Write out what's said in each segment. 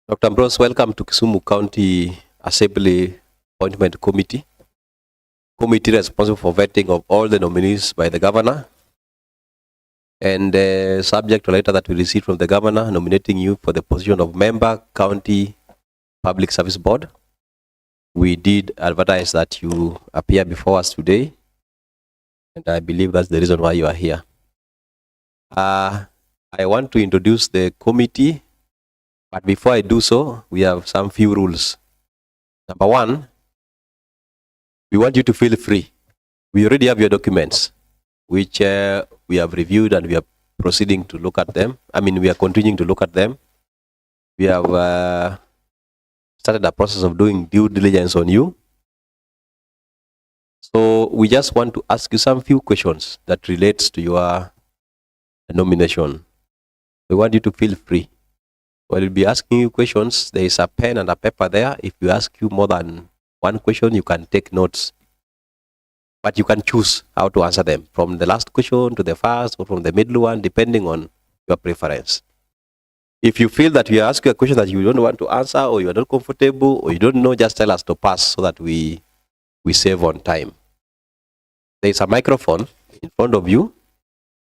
Dr. Ambrose, welcome to Kisumu County Assembly Appointment Committee. Committee responsible for vetting of all the nominees by the governor and subject to a letter that we received from the governor nominating you for the position of member County Public Service Board. We did advertise that you appear before us today, and I believe that's the reason why you are here. I want to introduce the committee, but before I do so, we have some few rules. Number one, we want you to feel free. We already have your documents, which we have reviewed and we are proceeding to look at them. We are continuing to look at them. We have started a process of doing due diligence on you. So we just want to ask you some few questions that relates to your nomination. We want you to feel free. We'll be asking you questions. There is a pen and a paper there. If we ask you more than one question, you can take notes. But you can choose how to answer them, from the last question to the first or from the middle one, depending on your preference. If you feel that we ask you a question that you don't want to answer, or you are not comfortable, or you don't know, just tell us to pass so that we save on time. There is a microphone in front of you.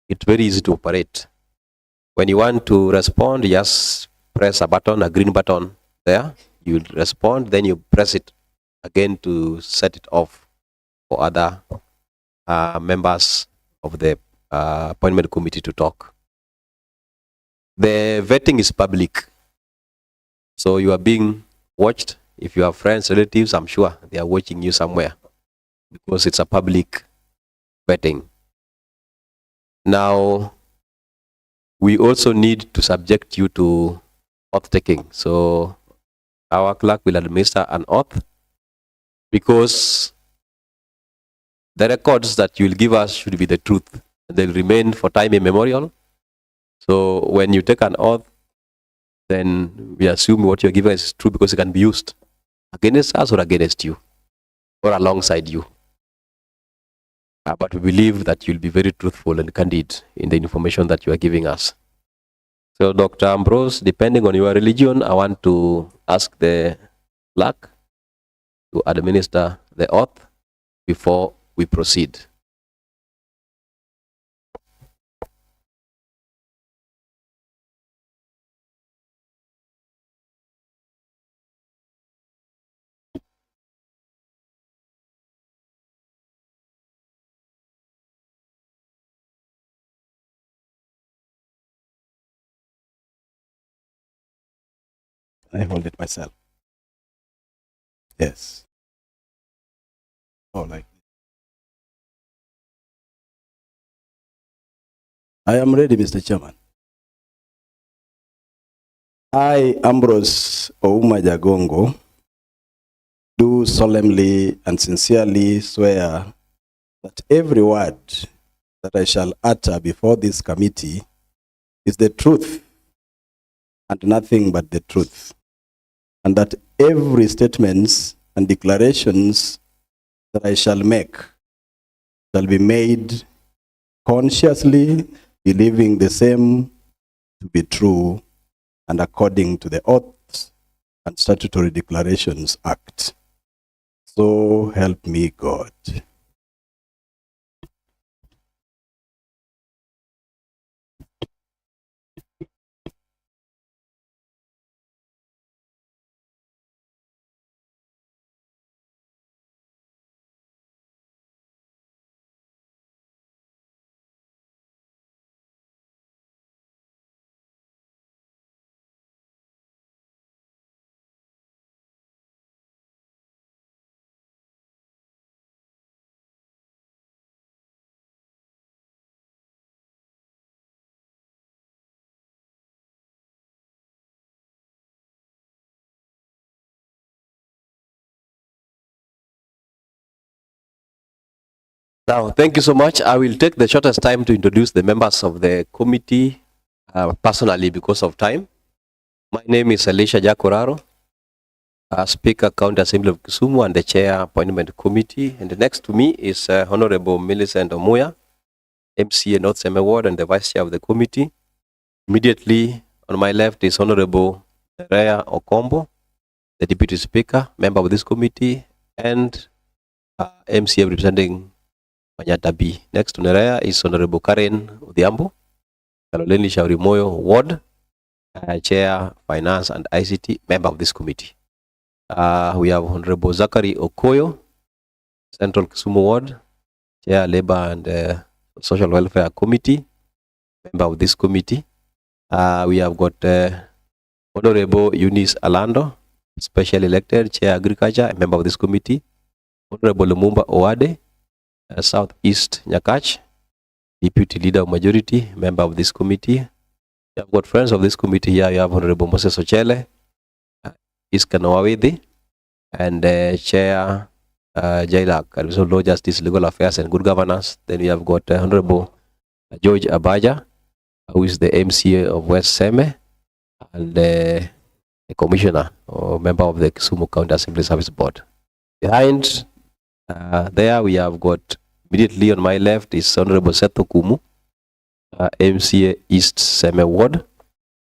It's very easy to operate. When you want to respond, just press a button, a green button there. You respond, then you press it again to set it off for other members of the appointment committee to talk. The vetting is public, so you are being watched. If you have friends, relatives, I'm sure they are watching you somewhere because it's a public vetting. Now, we also need to subject you to oath taking. So our clerk will administer an oath, because the records that you will give us should be the truth. They'll remain for time immemorial. So when you take an oath, then we assume what you're giving is true, because it can be used against us or against you or alongside you. But we believe that you'll be very truthful and candid in the information that you are giving us. So Dr. Ambrose, depending on your religion, I want to ask the clerk to administer the oath before we proceed. I hold it myself. Yes. Oh, like I am ready, Mr. Chairman. I, Ambrose Jagongo, do solemnly and sincerely swear that every word that I shall utter before this committee is the truth and nothing but the truth, and that every statements and declarations that I shall make shall be made consciously, believing the same to be true and according to the Oaths and Statutory Declarations Act. So help me God. Now, thank you so much. I will take the shortest time to introduce the members of the committee personally because of time. My name is Elisha Jakoraro, Speaker, County Assembly of Kisumu, and the Chair, Appointment Committee. And next to me is Honorable Millicent Omuya, MCA North Seme Ward and the Vice Chair of the committee. Immediately on my left is Honorable Nerea Okombo, the Deputy Speaker, member of this committee, and MCA representing Manyata B. Next to Nerea is Honorable Karen Odhiambo, Kaloleni Shauri Moyo Ward, Chair, Finance and ICT, member of this committee. We have Honorable Zachary Okoyo, Central Kisumu Ward, Chair, Labor and Social Welfare Committee, member of this committee. We have got Honorable Eunice Alando, special elected, Chair, Agriculture, member of this committee. Honorable Lumumba Oade, Southeast Nyakach, Deputy Leader of Majority, member of this committee. We have got friends of this committee here. You have Honorable Moses Ochele, Iskan Wawidi, and Chair Jailak, also Law Justice, Legal Affairs and Good Governance. Then we have got Honorable George Abaja, who is the MCA of West Seme, and a commissioner or member of the Kisumu County Assembly Service Board. Behind there we have got, immediately on my left is Honorable Seto Kumu, MCA East Seme Ward,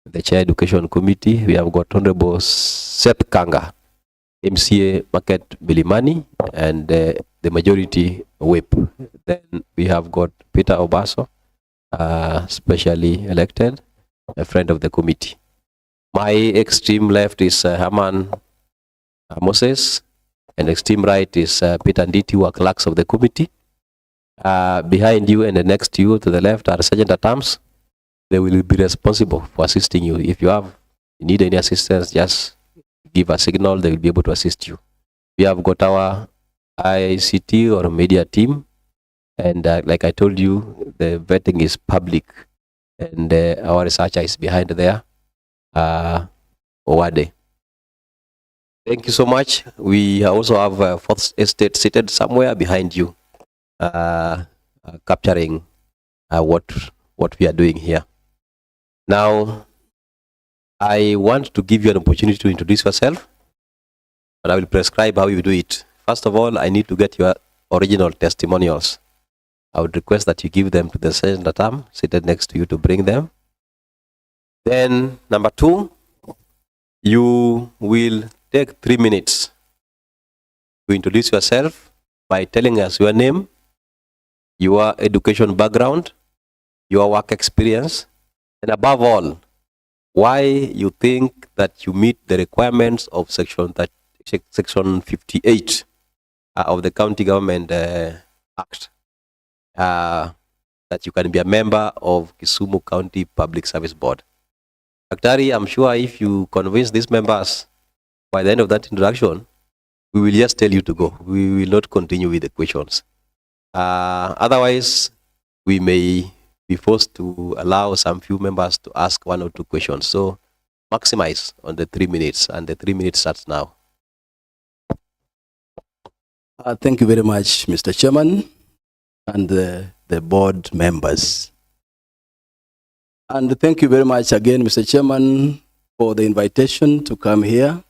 the Chair Education Committee. We have got Honorable Seth Kanga, MCA Market Bilimani, and the Majority Whip. Then we have got Peter Obaso, specially elected, a friend of the committee. My extreme left is Herman Moses, and extreme right is Peter Nditi, who are clerks of the committee. Behind you and next to you to the left are Sergeant at Arms. They will be responsible for assisting you. If you need any assistance, just give a signal, they will be able to assist you. We have got our ICT or media team, and like I told you, the vetting is public, and our researcher is behind there, Owade. Thank you so much. We also have Fourth Estate seated somewhere behind you, capturing what we are doing here. Now, I want to give you an opportunity to introduce yourself, and I will prescribe how you do it. First of all, I need to get your original testimonials. I would request that you give them to the sergeant at arms seated next to you to bring them. Then, number two, you will take 3 minutes to introduce yourself by telling us your name, your education background, your work experience, and above all, why you think that you meet the requirements of Section 58 of the County Government Act, that you can be a member of Kisumu County Public Service Board. Daktari, I'm sure if you convince these members by the end of that introduction, we will just tell you to go. We will not continue with the questions. Otherwise, we may be forced to allow some few members to ask 1 or 2 questions. So maximize on the 3 minutes, and the 3 minutes starts now. Thank you very much, Mr. Chairman, and the board members. And thank you very much again, Mr. Chairman, for the invitation to come here.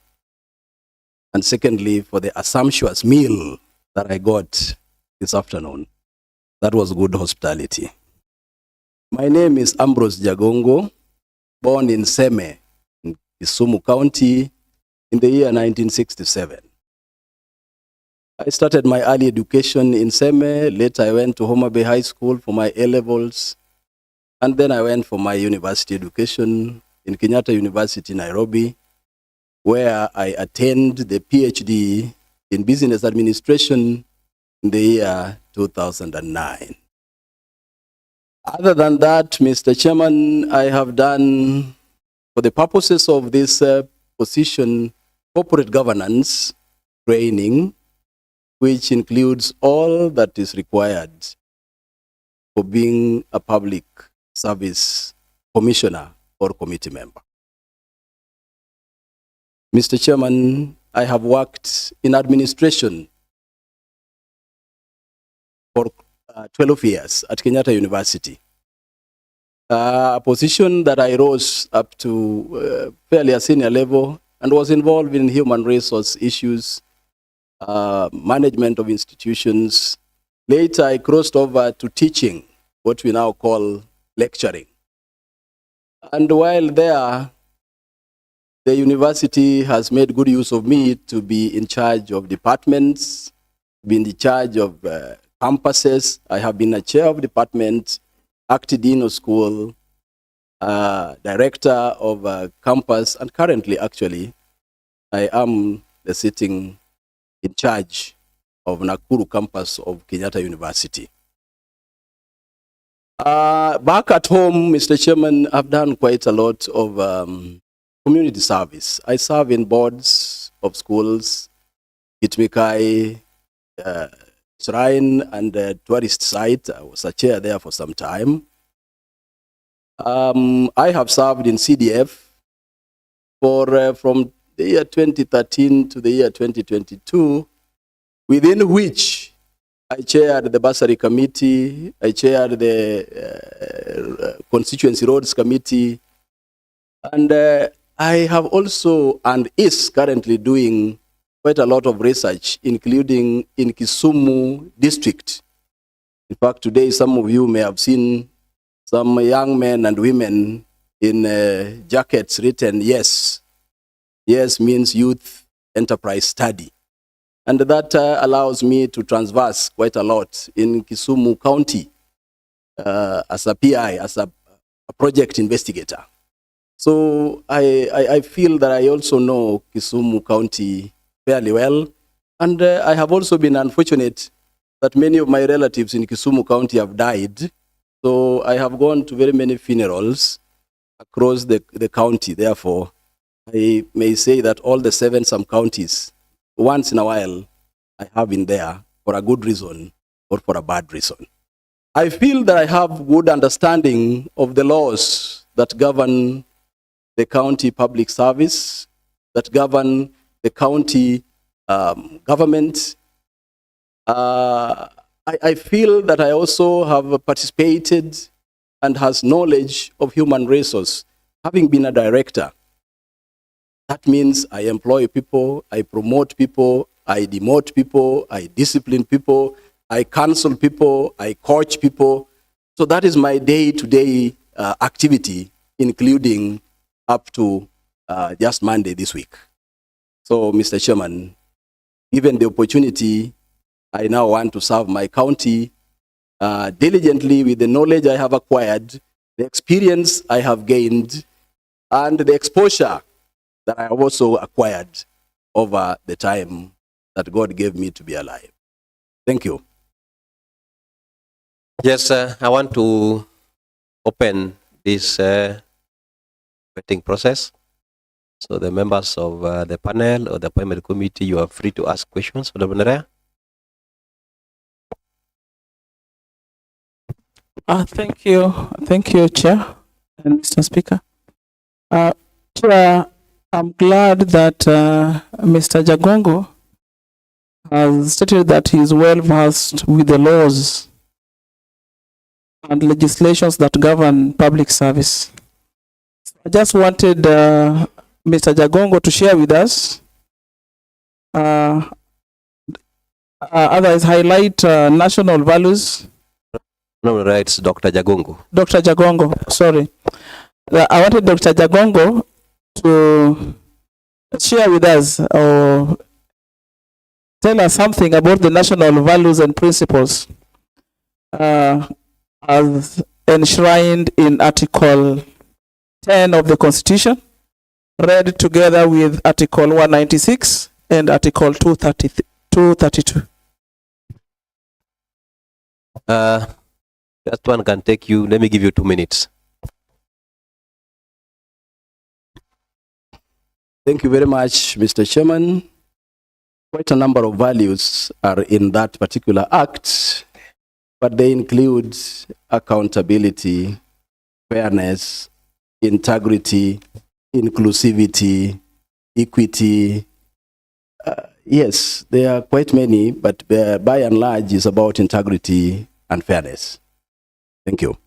And secondly, for the sumptuous meal that I got this afternoon. That was good hospitality. My name is Ambrose Jagongo, born in Seme, in Kisumu County, in the year 1967. I started my early education in Seme. Later, I went to Homa Bay High School for my A-levels. And then I went for my university education in Kenyatta University, Nairobi, where I attained the PhD in Business Administration in the year 2009. Other than that, Mr. Chairman, I have done, for the purposes of this position, corporate governance training, which includes all that is required for being a public service commissioner or committee member. Mr. Chairman, I have worked in administration for 12 years at Kenyatta University. A position that I rose up to fairly a senior level and was involved in human resource issues, management of institutions. Later, I crossed over to teaching, what we now call lecturing. And while there, The university has made good use of me to be in charge of departments, be in charge of campuses. I have been a chair of department, acting dean of school, director of campus, and currently, actually, I am the sitting in charge of Nakuru campus of Kenyatta University. Back at home, Mr. Chairman, I've done quite a lot of community service. I serve in boards of schools, Kitmikai, Shrine, and tourist site. I was a chair there for some time. I have served in CDF for from the year 2013 to the year 2022, within which I chaired the bursary committee, I chaired the constituency roads committee, and I have also and is currently doing quite a lot of research, including in Kisumu district. In fact, today some of you may have seen some young men and women in jackets written YES. YES means Youth Enterprise Study. And that allows me to transverse quite a lot in Kisumu County as a PI, as a project investigator. So I feel that I also know Kisumu County fairly well. And I have also been unfortunate that many of my relatives in Kisumu County have died. So I have gone to very many funerals across the county. Therefore, I may say that all the 7 counties, once in a while, I have been there for a good reason or for a bad reason. I feel that I have good understanding of the laws that govern the county public service, that govern the county government. I feel that I also have participated and has knowledge of human resources, having been a director. That means I employ people, I promote people, I demote people, I discipline people, I counsel people, I coach people. So that is my day-to-day activity, including up to just Monday this week. So, Mr. Chairman, given the opportunity, I now want to serve my county diligently with the knowledge I have acquired, the experience I have gained, and the exposure that I have also acquired over the time that God gave me to be alive. Thank you. Yes, I want to open this vetting process. So the members of the panel or the appointment committee, you are free to ask questions. Madam Nerea? Thank you, Chair and Mr. Speaker. Chair, I'm glad that Mr. Jagongo has stated that he is well versed with the laws and legislations that govern public service. I just wanted Mr. Jagongo to share with us, otherwise highlight national values. No, it's Dr. Jagongo. Dr. Jagongo, sorry. I wanted Dr. Jagongo to share with us or tell us something about the national values and principles as enshrined in Article 10 of the Constitution, read together with Article 196 and Article 232. That one can take you, let me give you 2 minutes. Thank you very much, Mr. Chairman. Quite a number of values are in that particular act, but they include accountability, fairness, integrity, inclusivity, equity. Yes, there are quite many, but by and large is about integrity and fairness. Thank you.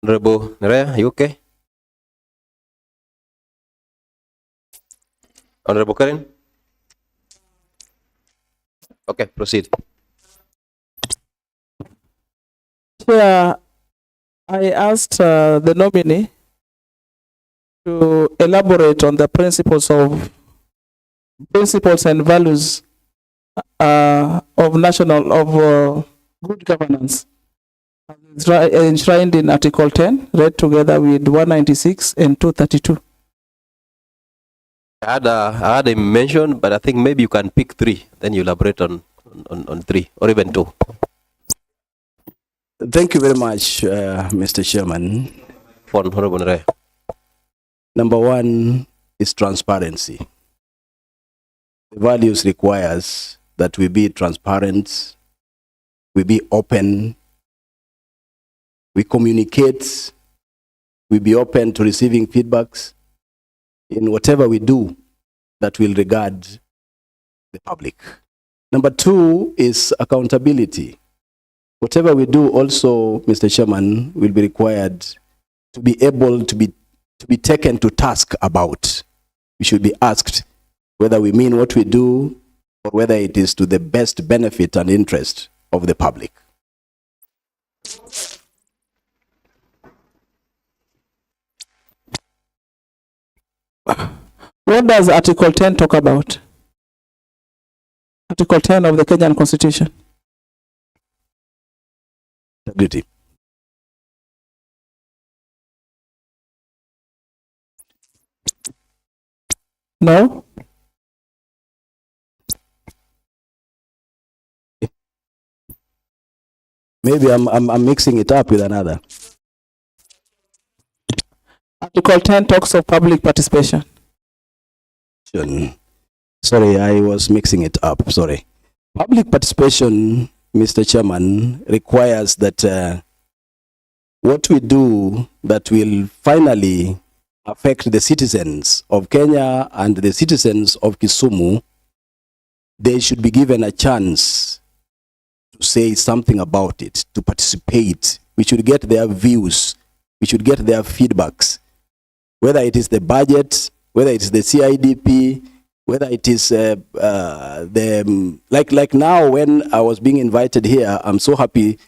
Honorable Nerea, are you okay? Honorable Karen? Okay, proceed. Chair, I asked the nominee to elaborate on the principles and values of good governance enshrined in Article 10, read together with 196 and 232. I had a mention, but I think maybe you can pick 3, then you elaborate on 3 or even 2. Thank you very much, Mr. Chairman. Honorable. Number 1 is transparency. The values requires that we be transparent, we be open, we communicate, we be open to receiving feedbacks in whatever we do that will regard the public. Number 2 is accountability. Whatever we do also, Mr. Chairman, will be required to be able to be taken to task about. We should be asked whether we mean what we do or whether it is to the best benefit and interest of the public. What does Article 10 talk about? Article 10 of the Kenyan Constitution. Integrity. No? Maybe I'm mixing it up with another. Article 10 talks of public participation. Sorry, I was mixing it up. Sorry. Public participation, Mr. Chairman, requires that what we do that will finally affect the citizens of Kenya and the citizens of Kisumu, they should be given a chance to say something about it, to participate. We should get their views. We should get their feedbacks. Whether it is the budget, whether it is the CIDP, whether it is like now when I was being invited here, I'm so happy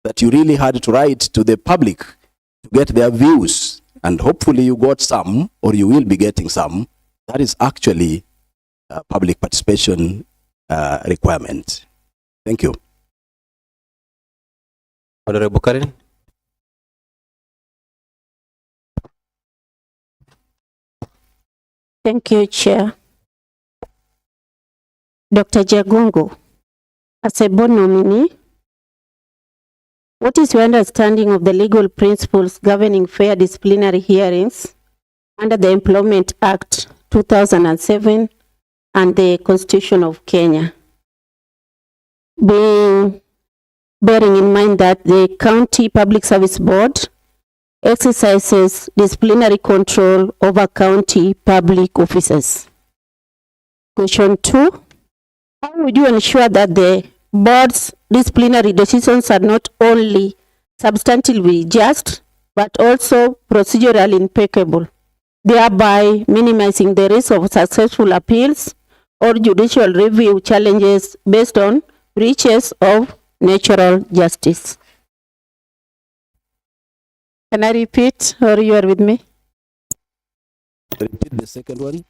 that you really had to write to the public to get their views. And hopefully you got some, or you will be getting some. That is actually a public participation requirement. Thank you. Honorable Karen. Thank you, Chair. Dr. Jagongo, as a board nominee, what is your understanding of the legal principles governing fair disciplinary hearings under the Employment Act 2007 and the Constitution of Kenya? Bearing in mind that the County Public Service Board exercises disciplinary control over county public officers. Question 2, how would you ensure that the board's disciplinary decisions are not only substantively just, but also procedurally impeccable, thereby minimizing the risk of successful appeals or judicial review challenges based on breaches of natural justice? Can I repeat, or you are with me? Repeat the second one.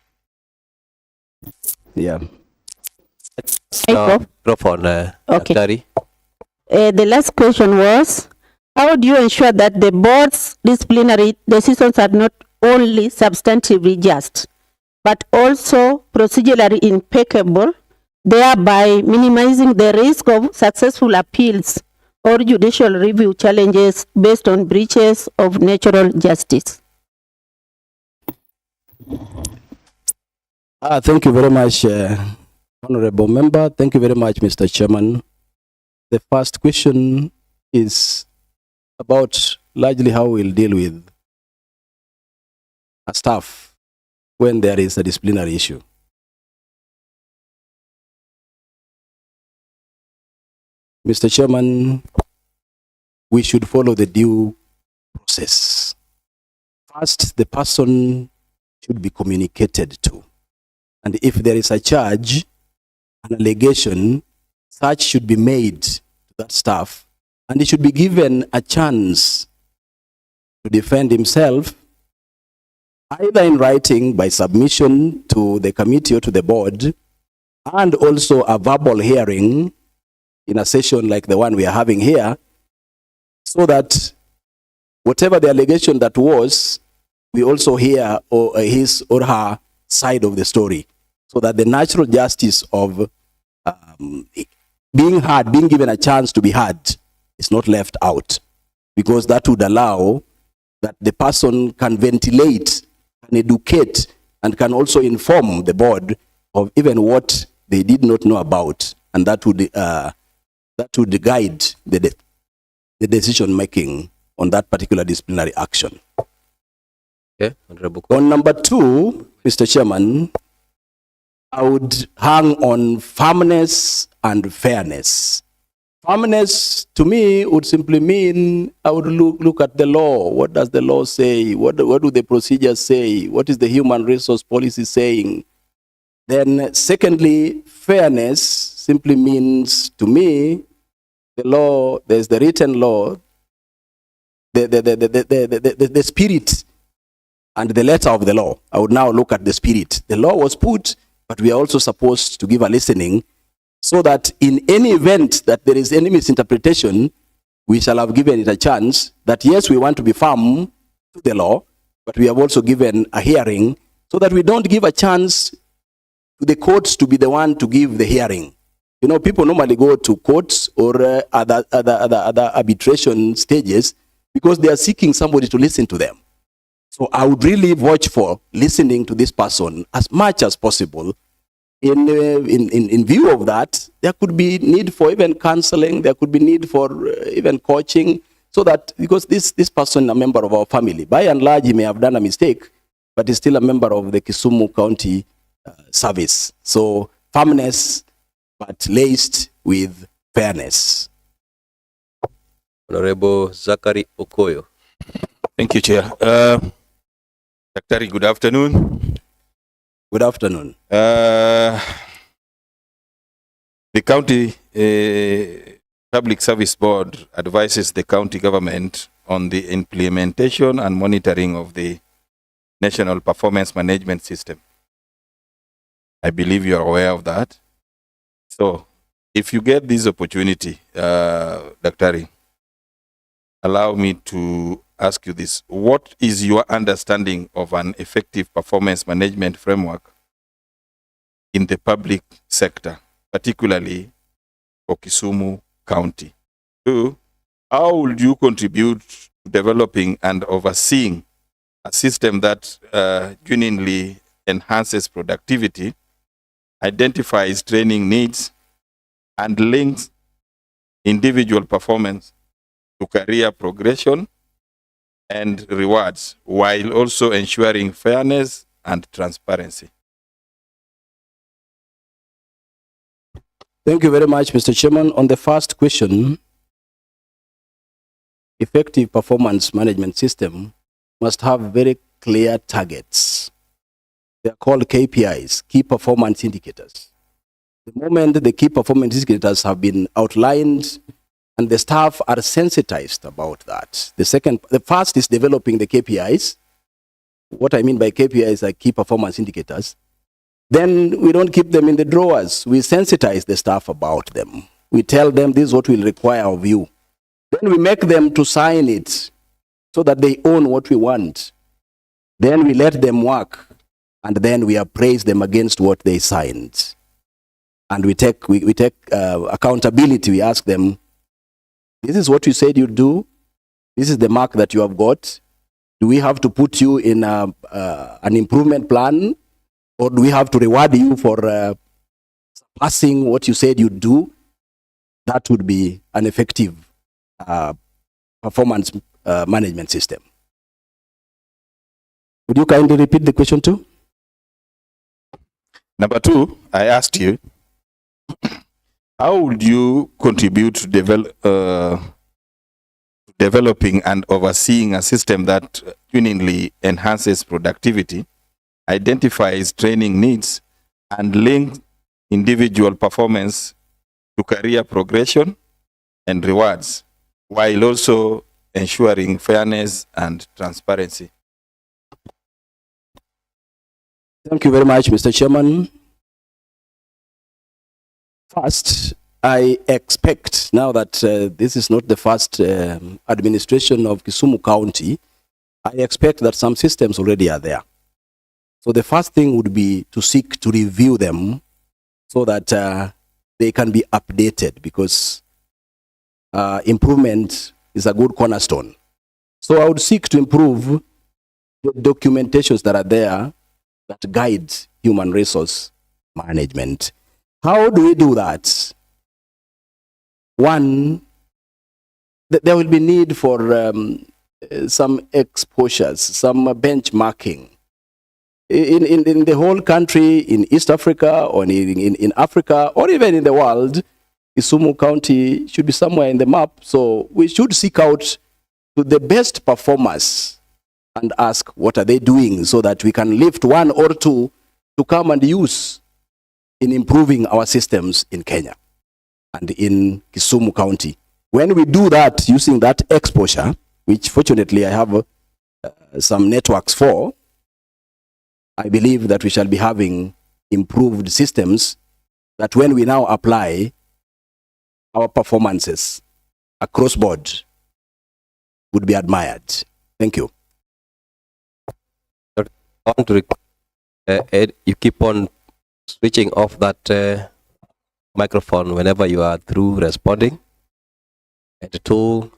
Yeah. Microphone, Okay. Daktari. The last question was, how do you ensure that the board's disciplinary decisions are not only substantively just, but also procedurally impeccable, thereby minimizing the risk of successful appeals or judicial review challenges based on breaches of natural justice? Thank you very much, Honorable Member. Thank you very much, Mr. Chairman. The first question is about largely how we'll deal with a staff when there is a disciplinary issue. Mr. Chairman, we should follow the due process. First, the person should be communicated to. And if there is a charge, an allegation, such should be made to that staff, and he should be given a chance to defend himself either in writing by submission to the committee or to the board, and also a verbal hearing in a session like the one we are having here, so that whatever the allegation that was, we also hear his or her side of the story, so that the natural justice of being heard, being given a chance to be heard, is not left out, because that would allow that the person can ventilate, can educate, and can also inform the board of even what they did not know about, and that would guide the decision making on that particular disciplinary action. Okay, Honorable. On number 2, Mr. Chairman, I would hang on firmness and fairness. Firmness to me would simply mean I would look at the law. What does the law say? What do the procedures say? What is the human resource policy saying? Then secondly, fairness simply means to me, the law, there's the written law, the spirit and the letter of the law. I would now look at the spirit. The law was put, but we are also supposed to give a listening, so that in any event that there is any misinterpretation, we shall have given it a chance that yes, we want to be firm to the law, but we have also given a hearing, so that we don't give a chance to the courts to be the one to give the hearing. You know, people normally go to courts or other arbitration stages because they are seeking somebody to listen to them. So I would really watch for listening to this person as much as possible. In view of that, there could be need for even counseling, there could be need for even coaching, so that, because this person is a member of our family. By and large, he may have done a mistake, but he's still a member of the Kisumu County Service. So firmness, but laced with fairness. Honorable Zachary Okoyo. Thank you, Chair. Daktari, good afternoon. Good afternoon. The County Public Service Board advises the county government on the implementation and monitoring of the National Performance Management System. I believe you are aware of that. So, if you get this opportunity, Daktari, allow me to ask you this. What is your understanding of an effective performance management framework in the public sector, particularly for Kisumu County? 2, how would you contribute to developing and overseeing a system that genuinely enhances productivity, identifies training needs, and links individual performance to career progression and rewards, while also ensuring fairness and transparency? Thank you very much, Mr. Chairman. On the first question, effective performance management system must have very clear targets. They are called KPIs, key performance indicators. The moment the key performance indicators have been outlined and the staff are sensitized about that. The first is developing the KPIs. What I mean by KPIs are key performance indicators. Then we don't keep them in the drawers. We sensitize the staff about them. We tell them this is what we'll require of you. Then we make them to sign it so that they own what we want. Then we let them work, and then we appraise them against what they signed. And we take accountability. We ask them, this is what you said you'd do. This is the mark that you have got. Do we have to put you in an improvement plan? Or do we have to reward you for surpassing what you said you'd do? That would be an effective performance management system. Would you kindly repeat the question too? Number 2, I asked you, how would you contribute to developing and overseeing a system that genuinely enhances productivity, identifies training needs, and links individual performance to career progression and rewards, while also ensuring fairness and transparency? Thank you very much, Mr. Chairman. First, I expect now that this is not the first administration of Kisumu County, I expect that some systems already are there. So the first thing would be to seek to review them so that they can be updated, because improvement is a good cornerstone. So I would seek to improve the documentations that are there that guide human resource management. How do we do that? One, there will be need for some exposures, some benchmarking. In the whole country, in East Africa, or in Africa, or even in the world, Kisumu County should be somewhere in the map. So we should seek out to the best performers and ask what are they doing, so that we can lift one or two to come and use in improving our systems in Kenya and in Kisumu County. When we do that using that exposure, which fortunately I have some networks for, I believe that we shall be having improved systems that when we now apply our performances across board would be admired. Thank you. Ed, you keep on switching off that microphone whenever you are through responding. And two,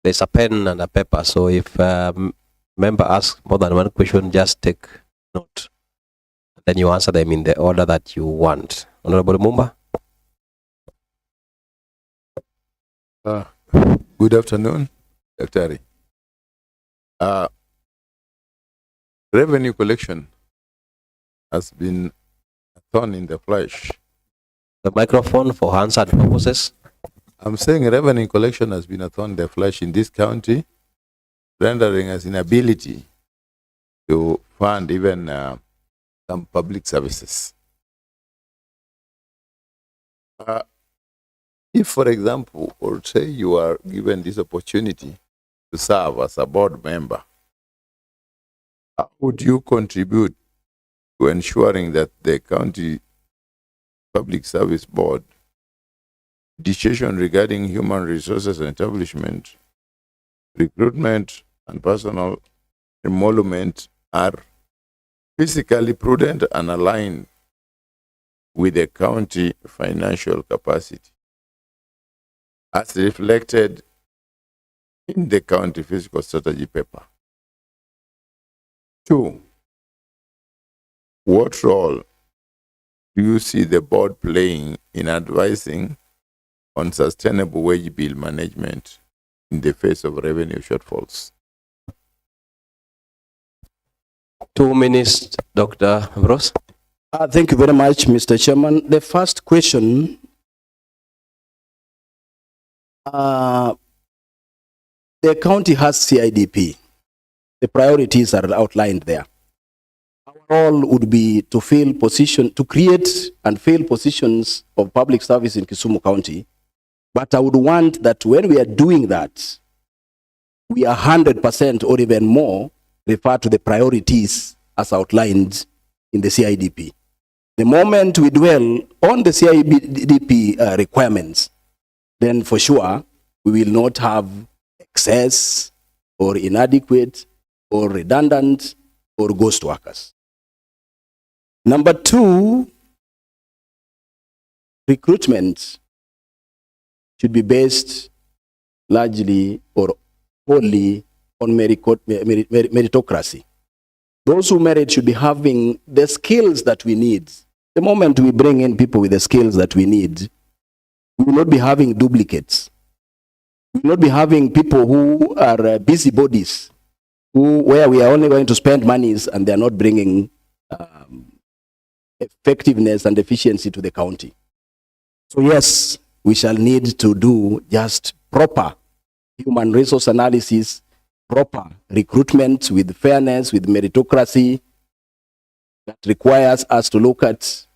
there's a pen and a paper. So if member asks more than one question, just take note. Then you answer them in the order that you want. Honorable Mumba. Good afternoon, Dr. Revenue collection has been a thorn in the flesh. The microphone for answered purposes. I'm saying revenue collection has been a thorn in the flesh in this county, rendering us inability to fund even some public services. If, for example, or say you are given this opportunity to serve as a board member, how would you contribute to ensuring that the county public service board decision regarding human resources and establishment, recruitment, and personal emolument are physically prudent and aligned with the county financial capacity, as reflected in the county fiscal strategy paper? 2, what role do you see the board playing in advising on sustainable wage bill management in the face of revenue shortfalls? 2 minutes, Dr. Ambrose. Thank you very much, Mr. Chairman. The first question, the county has CIDP. The priorities are outlined there. Our role would be to create and fill positions of public service in Kisumu County. But I would want that when we are doing that, we are 100% or even more refer to the priorities as outlined in the CIDP. The moment we dwell on the CIDP requirements, then for sure we will not have excess or inadequate or redundant or ghost workers. Number 2, recruitment should be based largely or wholly on meritocracy. Those who merit should be having the skills that we need. The moment we bring in people with the skills that we need, we will not be having duplicates. We will not be having people who are busybodies, where we are only going to spend monies and they are not bringing effectiveness and efficiency to the county. So yes, we shall need to do just proper human resource analysis, proper recruitment with fairness, with meritocracy, that requires us to look at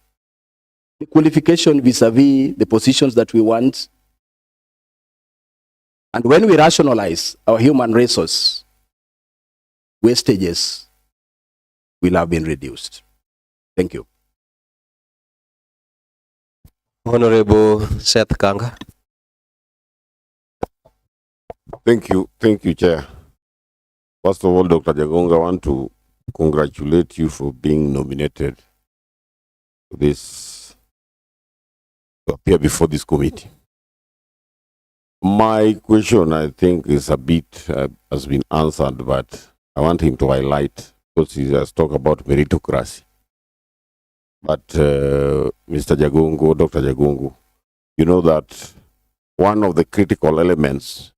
the qualification vis-a-vis the positions that we want. And when we rationalize our human resource wastages, will have been reduced. Thank you. Honorable Seth Kanga. Thank you, Chair. First of all, Dr. Jagongo, I want to congratulate you for being nominated to appear before this committee. My question, I think, is a bit has been answered, but I want him to highlight, because he has talked about meritocracy. But Mr. Jagongo, Dr. Jagongo, you know that one of the critical elements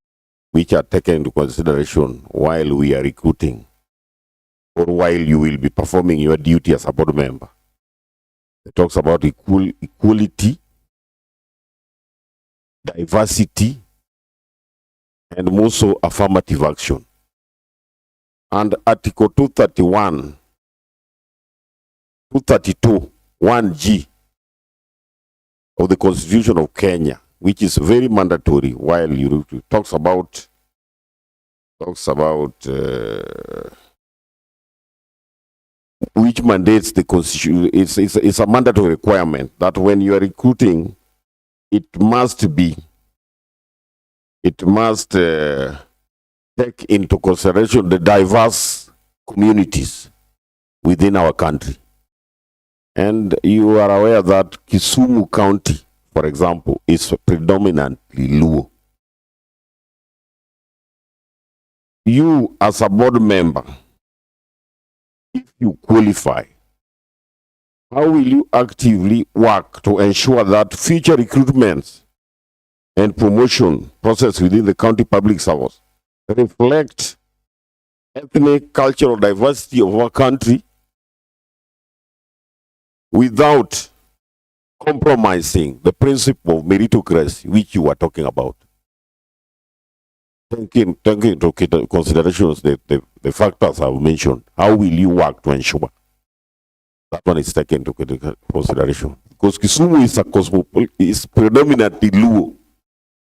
which are taken into consideration while we are recruiting, or while you will be performing your duty as a board member, it talks about equality, diversity, and also affirmative action. And Article 231, 232, 1G of the Constitution of Kenya, which is very mandatory, while you talks about which mandates the Constitution. It's a mandatory requirement that when you are recruiting, it must take into consideration the diverse communities within our country. And you are aware that Kisumu County, for example, is predominantly Luo. You, as a board member, if you qualify, how will you actively work to ensure that future recruitments and promotion process within the county public service reflect ethnic, cultural diversity of our country without compromising the principle of meritocracy which you are talking about? Taking into considerations the factors I've mentioned, how will you work to ensure that one is taken into consideration? Because Kisumu is predominantly Luo,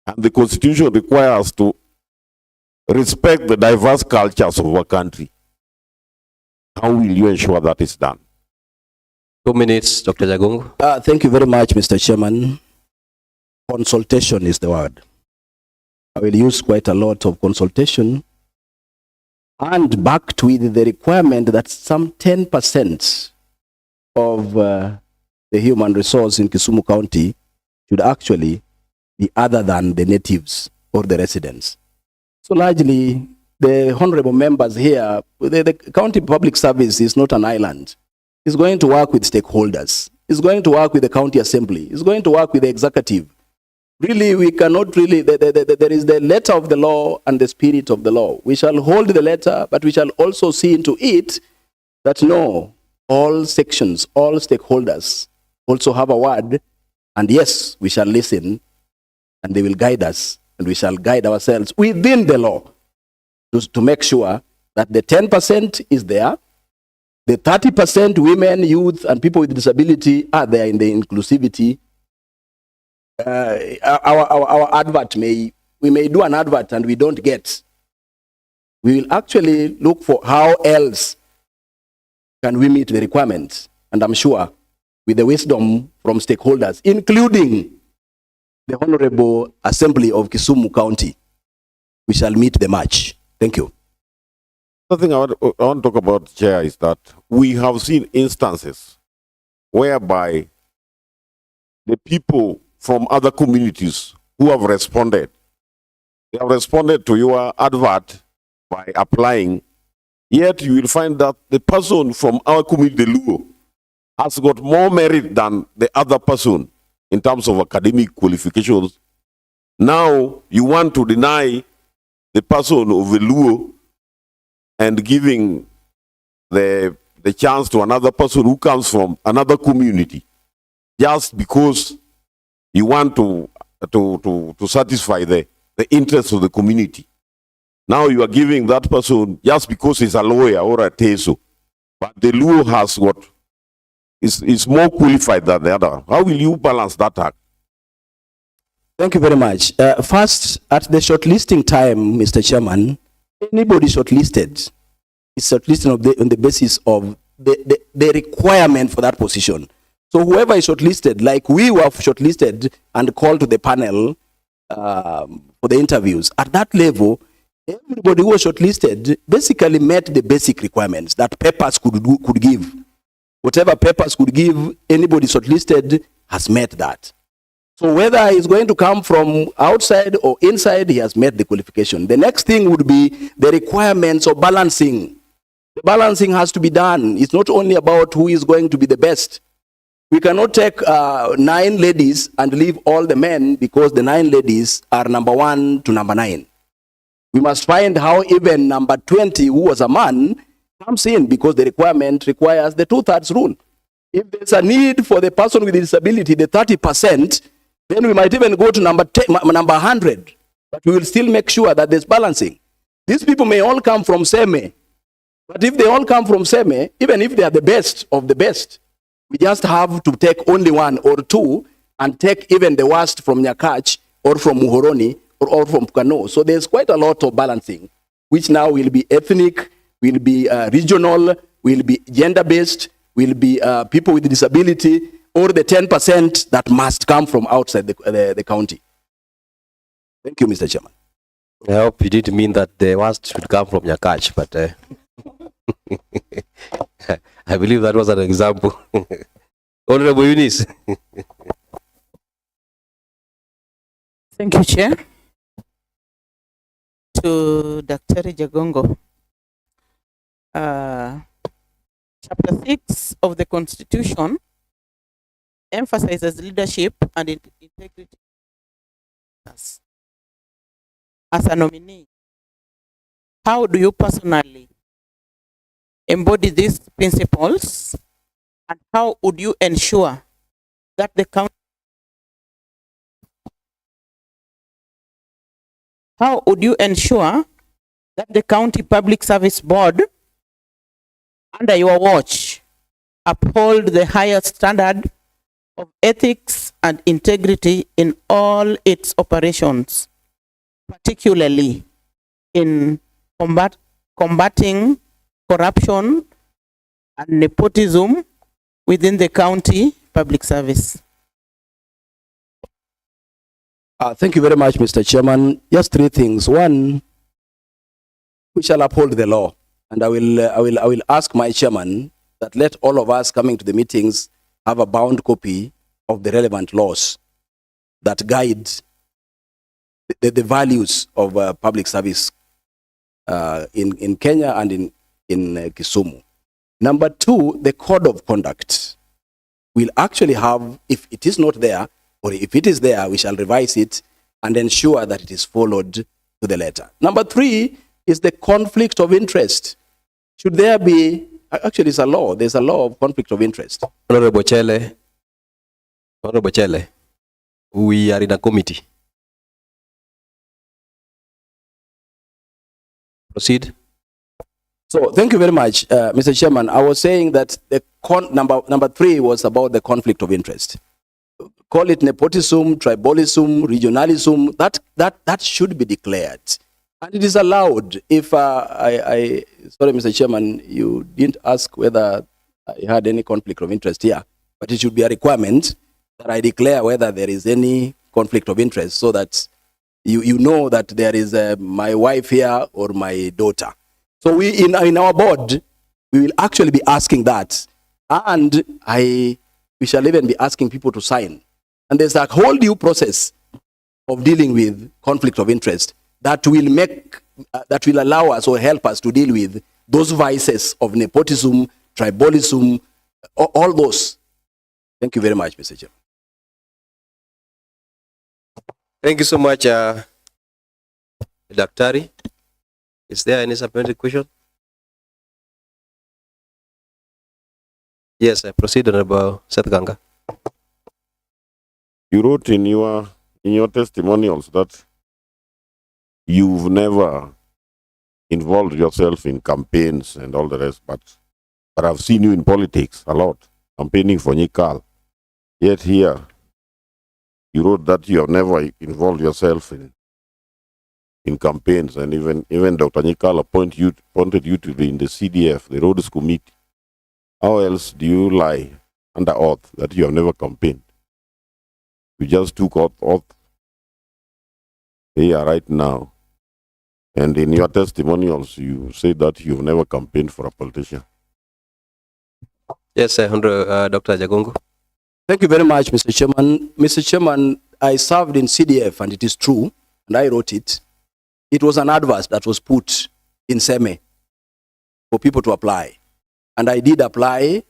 and the Constitution requires to respect the diverse cultures of our country. How will you ensure that is done? 2 minutes, Dr. Jagongo. Thank you very much, Mr. Chairman. Consultation is the word. I will use quite a lot of consultation, and backed with the requirement that some 10% of the human resource in Kisumu County should actually be other than the natives or the residents. So largely, the honorable members here, the county public service is not an island. It's going to work with stakeholders. It's going to work with the county assembly. It's going to work with the executive. Really, we cannot really, there is the letter of the law and the spirit of the law. We shall hold the letter, but we shall also see into it that no, all sections, all stakeholders also have a word, and yes, we shall listen, and they will guide us, and we shall guide ourselves within the law to make sure that the 10% is there, the 30% women, youth, and people with disability are there in the inclusivity. Our advert we may do an advert and we don't get. We will actually look for how else can we meet the requirements. And I'm sure with the wisdom from stakeholders, including the Honorable Assembly of Kisumu County, we shall meet the match. Thank you. The thing I want to talk about, Chair, is that we have seen instances whereby the people from other communities who have responded, they have responded to your advert by applying, yet you will find that the person from our community, the Luo, has got more merit than the other person in terms of academic qualifications. Now you want to deny the person of the Luo and giving the chance to another person who comes from another community just because you want to satisfy the interests of the community. Now you are giving that person just because he's a lawyer or a teso, but the Luo has what is more qualified than the other. How will you balance that act? Thank you very much. First, at the shortlisting time, Mr. Chairman, anybody shortlisted is shortlisted on the basis of the requirement for that position. So whoever is shortlisted, like we were shortlisted and called to the panel for the interviews, at that level, everybody who was shortlisted basically met the basic requirements that papers could give. Whatever papers could give, anybody shortlisted has met that. So whether he's going to come from outside or inside, he has met the qualification. The next thing would be the requirements of balancing. The balancing has to be done. It's not only about who is going to be the best. We cannot take 9 ladies and leave all the men because the 9 ladies are number 1 to number 9. We must find how even number 20, who was a man, comes in because the requirement requires the 2/3 rule. If there's a need for the person with disability, the 30%, then we might even go to number 100. But we will still make sure that there's balancing. These people may all come from Seme. But if they all come from Seme, even if they are the best of the best, we just have to take only 1 or 2 and take even the worst from Nyakach or from Muhoroni or from Pukano. So there's quite a lot of balancing, which now will be ethnic, will be regional, will be gender-based, will be people with disability, or the 10% that must come from outside the county. Thank you, Mr. Chairman. I hope you didn't mean that the worst should come from Nyakach, but I believe that was an example. Honorable Eunice. Thank you, Chair. To Dr. Jagongo. Chapter 6 of the Constitution emphasizes leadership and integrity as a nominee. How do you personally embody these principles, and how would you ensure that the county Public Service Board under your watch uphold the highest standard of ethics and integrity in all its operations, particularly in combating corruption and nepotism within the county public service? Thank you very much, Mr. Chairman. Just 3 things. 1, we shall uphold the law. And I will ask my chairman that let all of us coming to the meetings have a bound copy of the relevant laws that guide the values of public service in Kenya and in Kisumu. Number 2, the code of conduct. We'll actually have, if it is not there, or if it is there, we shall revise it and ensure that it is followed to the letter. Number 3 is the conflict of interest. Should there be, actually it's a law, there's a law of conflict of interest. Honorable Chele, we are in a committee. Proceed. So thank you very much, Mr. Chairman. I was saying that the number 3 was about the conflict of interest. Call it nepotism, tribalism, regionalism. That should be declared, and it is allowed. If sorry, Mr. Chairman, you didn't ask whether I had any conflict of interest here, but it should be a requirement that I declare whether there is any conflict of interest, so that you know that there is my wife here or my daughter. So we in our board, we will actually be asking that, and we shall even be asking people to sign. And there's a whole due process of dealing with conflict of interest that will allow us or help us to deal with those vices of nepotism, tribalism, all those. Thank you very much, Mr. Chairman. Thank you so much, Daktari. Is there any supplementary question? Yes, I proceed, Honorable Seth Ganga. You wrote in your testimonials that you've never involved yourself in campaigns and all the rest, but I've seen you in politics a lot, campaigning for Nyikal. Yet here, you wrote that you have never involved yourself in campaigns, and even Dr. Nyikal appointed you to be in the CDF, the Roads Committee. How else do you lie under oath that you have never campaigned? You just took oath here right now. And in your testimonials, you say that you've never campaigned for a politician. Yes, Dr. Jagongo. Thank you very much, Mr. Chairman. Mr. Chairman, I served in CDF, and it is true, and I wrote it. It was an advert that was put in SEME for people to apply. And I did apply,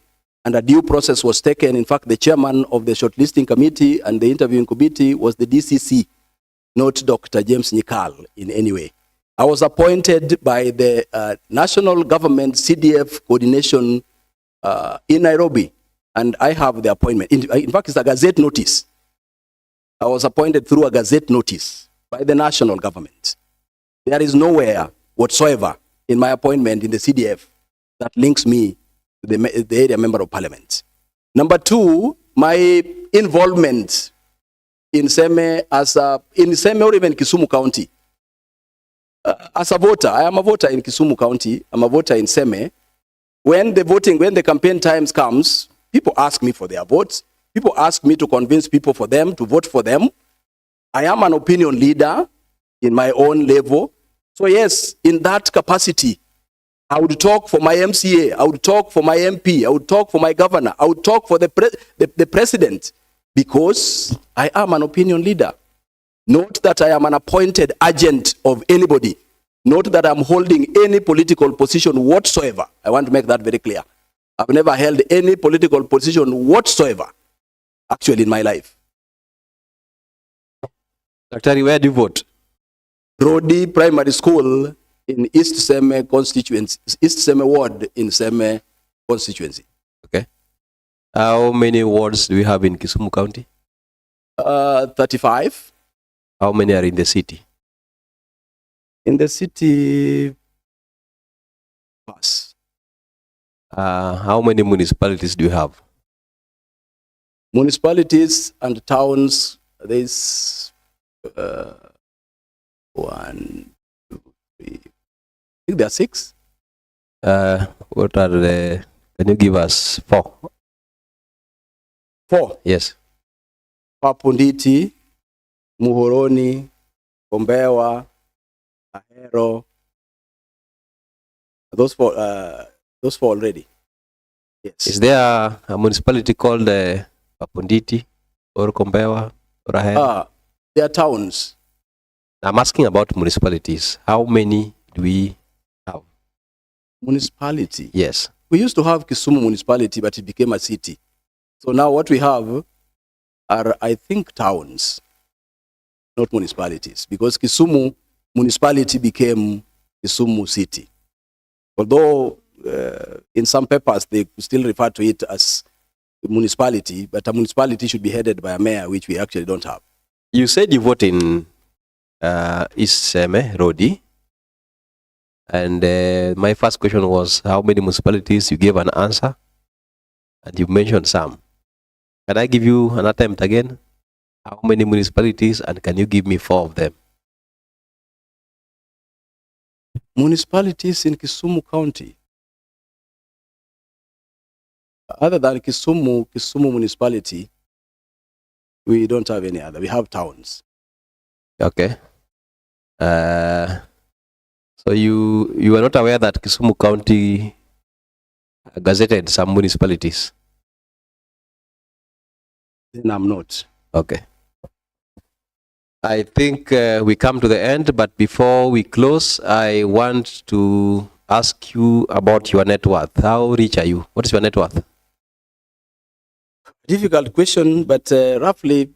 and a due process was taken. In fact, the chairman of the shortlisting committee and the interviewing committee was the DCC, not Dr. James Nyikal in any way. I was appointed by the national government CDF coordination in Nairobi, and I have the appointment. In fact, it's a gazette notice. I was appointed through a gazette notice by the national government. There is nowhere whatsoever in my appointment in the CDF that links me to the area member of parliament. Number two, my involvement in SEME in SEME or even Kisumu County. As a voter, I am a voter in Kisumu County. I'm a voter in SEME. When the campaign times comes, people ask me for their votes. People ask me to convince people for them to vote for them. I am an opinion leader in my own level. So yes, in that capacity, I would talk for my MCA. I would talk for my MP. I would talk for my governor. I would talk for the president, because I am an opinion leader. Not that I am an appointed agent of anybody. Not that I'm holding any political position whatsoever. I want to make that very clear. I've never held any political position whatsoever, actually, in my life. Dr. Where do you vote? Rodi Primary School in East Seme constituency, East Seme ward in Seme constituency. Okay. How many wards do we have in Kisumu County? 35. How many are in the city? In the city, pass. How many municipalities do you have? Municipalities and towns, there's 1, 2, 3. I think there are 6. What are the? Can you give us 4? 4. Yes. Papunditi, Muhoroni, Kombewa, Ahero. Those 4 already. Yes. Is there a municipality called Papunditi or Kombewa or Ahero? They are towns. I'm asking about municipalities. How many do we have? Municipality. Yes. We used to have Kisumu municipality, but it became a city. So now what we have are, I think, towns, not municipalities, because Kisumu municipality became Kisumu city. Although in some papers they still refer to it as a municipality, but a municipality should be headed by a mayor, which we actually don't have. You said you vote in East Seme, Rodi. And my first question was how many municipalities. You gave an answer, and you mentioned some. Can I give you an attempt again? How many municipalities, and can you give me 4 of them? Municipalities in Kisumu County. Other than Kisumu municipality, we don't have any other. We have towns. Okay. So you are not aware that Kisumu County gazetted some municipalities? Then I'm not. Okay. I think we come to the end, but before we close, I want to ask you about your net worth. How rich are you? What is your net worth? Difficult question, but roughly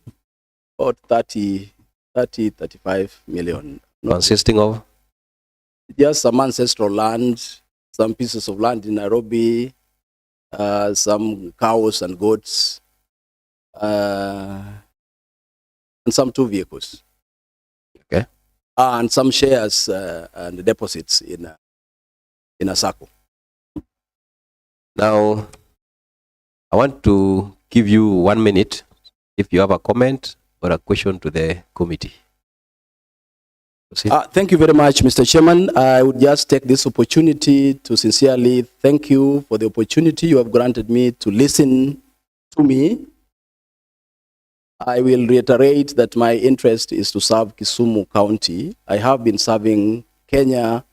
about 35 million. Consisting of? Just some ancestral land, some pieces of land in Nairobi, some cows and goats, and some 2 vehicles. Okay. And some shares and deposits in a circle. Now, I want to give you 1 minute if you have a comment or a question to the committee. Proceed. Thank you very much, Mr. Chairman. I would just take this opportunity to sincerely thank you for the opportunity you have granted me to listen to me. I will reiterate that my interest is to serve Kisumu County. I have been serving Kenya,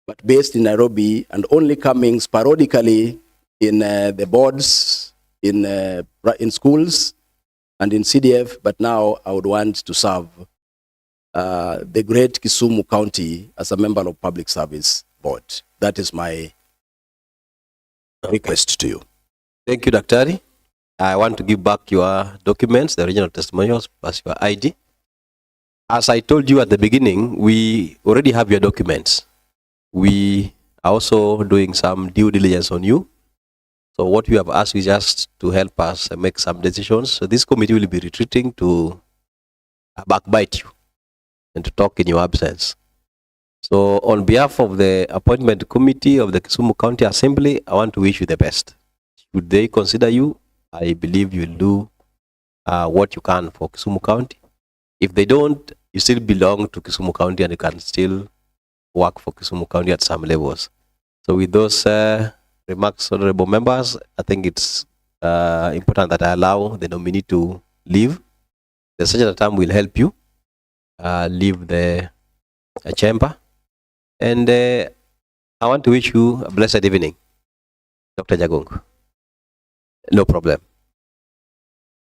but based in Nairobi, and only coming sporadically in the boards, in schools, and in CDF. But now I would want to serve the great Kisumu County as a member of Public Service Board. That is my request to you. Thank you, Daktari. I want to give back your documents, the original testimonials, plus your ID. As I told you at the beginning, we already have your documents. We are also doing some due diligence on you. So what you have asked is just to help us make some decisions. So this committee will be retreating to backbite you and to talk in your absence. So on behalf of the appointment committee of the Kisumu County Assembly, I want to wish you the best. Should they consider you, I believe you will do what you can for Kisumu County. If they don't, you still belong to Kisumu County and you can still work for Kisumu County at some levels. So with those remarks, honorable members, I think it's important that I allow the nominee to leave. The Secretary term will help you leave the chamber. And I want to wish you a blessed evening, Dr. Jagongo. No problem.